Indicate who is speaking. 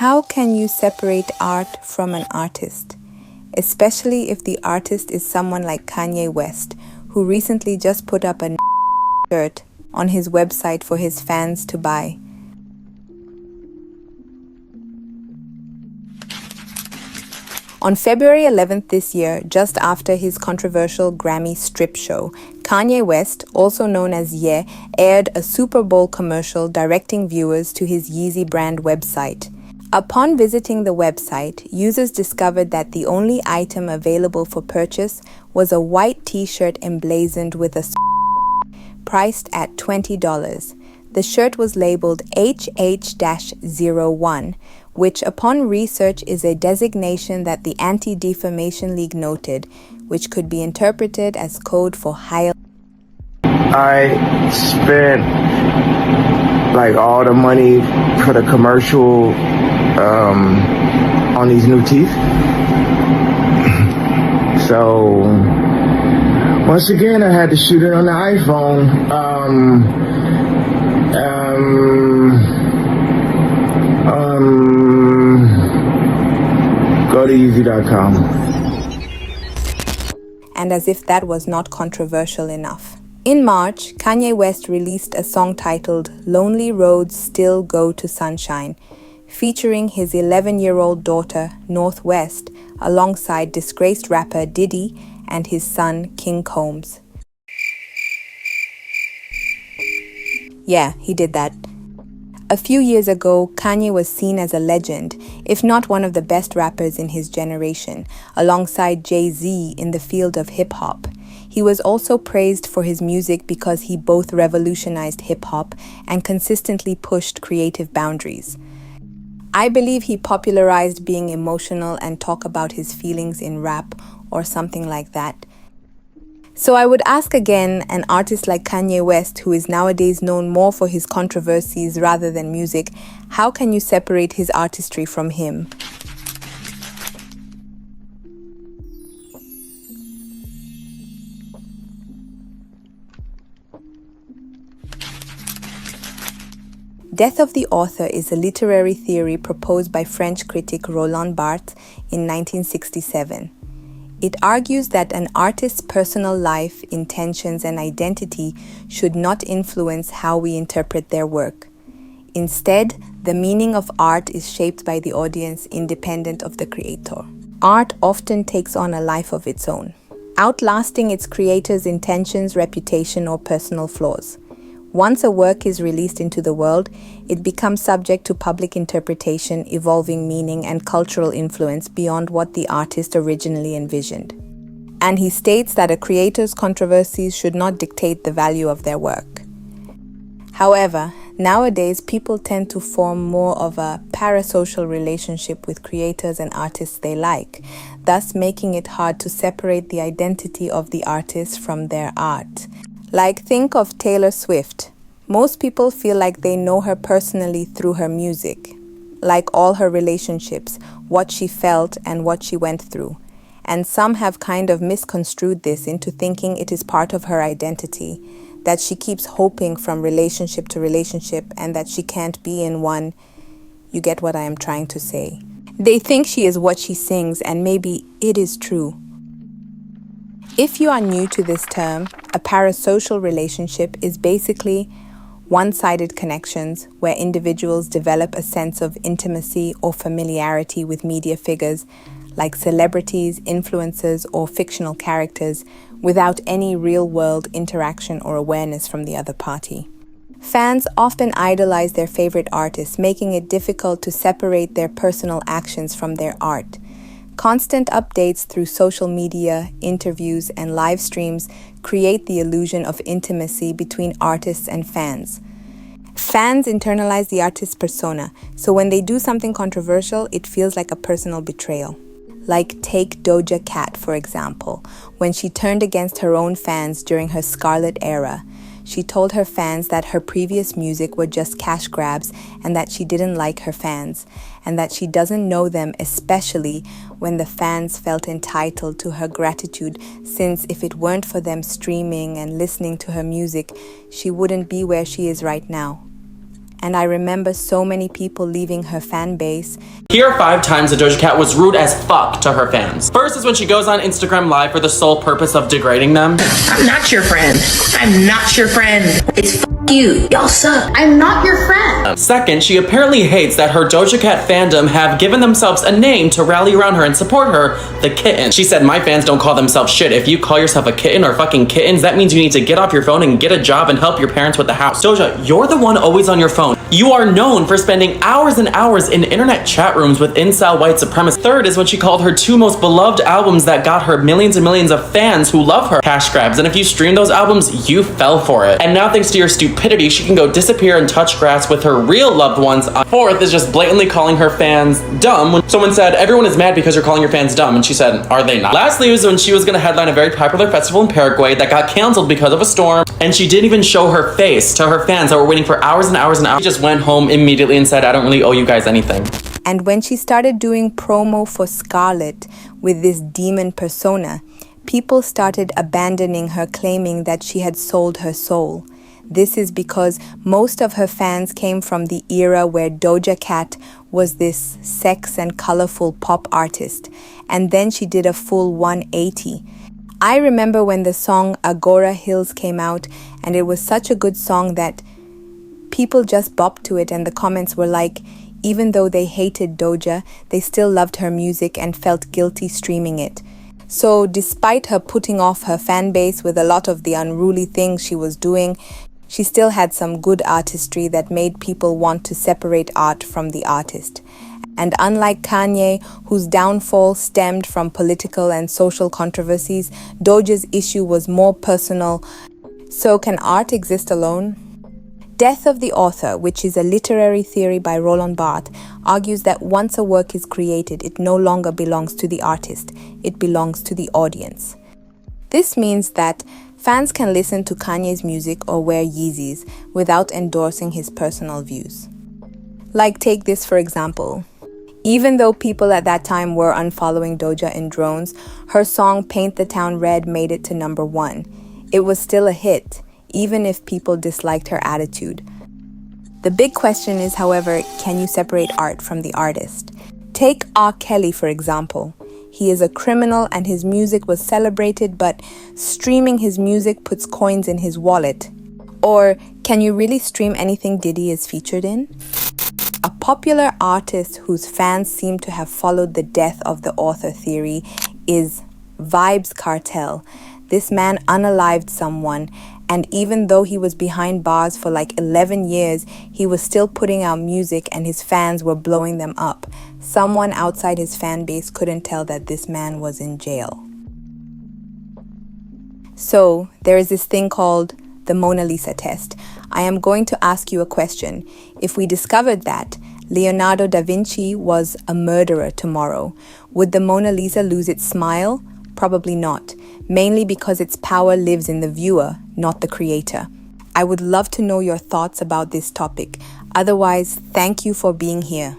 Speaker 1: How can you separate art from an artist? Especially if the artist is someone like Kanye West, who recently just put up a shirt on his website for his fans to buy. On February 11th this year, just after his controversial Grammy strip show, Kanye West, also known as Ye, aired a Super Bowl commercial directing viewers to his Yeezy brand website. Upon visiting the website, users discovered that the only item available for purchase was a white t-shirt emblazoned with a priced at $20. The shirt was labeled HH-01, which upon research is a designation that the Anti-Defamation League noted, which could be interpreted as code for higher.
Speaker 2: I spent like all the money for the commercial on these new teeth. So once again, I had to shoot it on the iPhone. Go to Yeezy.com.
Speaker 1: And as if that was not controversial enough. In March, Kanye West released a song titled Lonely Roads Still Go to Sunshine, featuring his 11-year-old daughter, Northwest, alongside disgraced rapper Diddy and his son, King Combs. Yeah, he did that. A few years ago, Kanye was seen as a legend, if not one of the best rappers in his generation, alongside Jay-Z in the field of hip-hop. He was also praised for his music because he both revolutionized hip-hop and consistently pushed creative boundaries. I believe he popularized being emotional and talk about his feelings in rap or something like that. So I would ask again, an artist like Kanye West, who is nowadays known more for his controversies rather than music, how can you separate his artistry from him? Death of the author is a literary theory proposed by French critic Roland Barthes in 1967. It argues that an artist's personal life, intentions, and identity should not influence how we interpret their work. Instead, the meaning of art is shaped by the audience independent of the creator. Art often takes on a life of its own, outlasting its creator's intentions, reputation, or personal flaws. Once a work is released into the world, it becomes subject to public interpretation, evolving meaning, and cultural influence beyond what the artist originally envisioned. And he states that a creator's controversies should not dictate the value of their work. However, nowadays people tend to form more of a parasocial relationship with creators and artists they like, thus making it hard to separate the identity of the artist from their art. Like, think of Taylor Swift. Most people feel like they know her personally through her music, like all her relationships, what she felt and what she went through. And some have kind of misconstrued this into thinking it is part of her identity, that she keeps hoping from relationship to relationship and that she can't be in one. You get what I am trying to say. They think she is what she sings, and maybe it is true. If you are new to this term, a parasocial relationship is basically one-sided connections where individuals develop a sense of intimacy or familiarity with media figures like celebrities, influencers, or fictional characters without any real-world interaction or awareness from the other party. Fans often idolize their favorite artists, making it difficult to separate their personal actions from their art. Constant updates through social media, interviews, and live streams create the illusion of intimacy between artists and fans. Fans internalize the artist's persona, so when they do something controversial, it feels like a personal betrayal. Like, take Doja Cat, for example. When she turned against her own fans during her Scarlet era, she told her fans that her previous music were just cash grabs and that she didn't like her fans, and that she doesn't know them, especially when the fans felt entitled to her gratitude, since if it weren't for them streaming and listening to her music, she wouldn't be where she is right now. and I remember so many people leaving her fan base.
Speaker 3: Here are 5 times that Doja Cat was rude as fuck to her fans. First is when she goes on Instagram Live for the sole purpose of degrading them.
Speaker 4: I'm not your friend. I'm not your friend. It's f you. Y'all suck. I'm not your friend.
Speaker 3: Second, she apparently hates that her Doja Cat fandom have given themselves a name to rally around her and support her, the kitten. She said, my fans don't call themselves shit. If you call yourself a kitten or fucking kittens, that means you need to get off your phone and get a job and help your parents with the house. Doja, you're the one always on your phone. You are known for spending hours and hours in internet chat rooms with incel white supremacists. Third is when she called her 2 most beloved albums that got her millions and millions of fans who love her cash grabs. And if you stream those albums, you fell for it. And now thanks to your stupidity, she can go disappear and touch grass with her real loved ones. Fourth is just blatantly calling her fans dumb when someone said, everyone is mad because you're calling your fans dumb. And she said, are they not? Lastly was when she was gonna headline a very popular festival in Paraguay that got canceled because of a storm. And she didn't even show her face to her fans that were waiting for hours and hours and hours. She just went home immediately and said, I don't really owe you guys anything.
Speaker 1: And when she started doing promo for Scarlett with this demon persona, people started abandoning her, claiming that she had sold her soul. This is because most of her fans came from the era where Doja Cat was this sex and colorful pop artist, and then she did a full 180. I remember when the song Agora Hills came out, and it was such a good song that people just bopped to it, and the comments were like, even though they hated Doja, they still loved her music and felt guilty streaming it. So despite her putting off her fan base with a lot of the unruly things she was doing, she still had some good artistry that made people want to separate art from the artist. And unlike Kanye, whose downfall stemmed from political and social controversies, Doja's issue was more personal. So can art exist alone? Death of the author, which is a literary theory by Roland Barthes, argues that once a work is created, it no longer belongs to the artist, it belongs to the audience. This means that fans can listen to Kanye's music or wear Yeezys without endorsing his personal views. Like, take this for example. Even though people at that time were unfollowing Doja in drones, her song Paint the Town Red made it to #1. It was still a hit, even if people disliked her attitude. The big question is, however, can you separate art from the artist? Take R. Kelly, for example. He is a criminal and his music was celebrated, but streaming his music puts coins in his wallet. Or can you really stream anything Diddy is featured in? A popular artist whose fans seem to have followed the death of the author theory is Vybz Kartel. This man unalived someone, and even though he was behind bars for like 11 years, he was still putting out music and his fans were blowing them up. Someone outside his fan base couldn't tell that this man was in jail. So, there is this thing called the Mona Lisa test. I am going to ask you a question. If we discovered that Leonardo da Vinci was a murderer tomorrow, would the Mona Lisa lose its smile? Probably not, mainly because its power lives in the viewer, not the creator. I would love to know your thoughts about this topic. Otherwise, thank you for being here.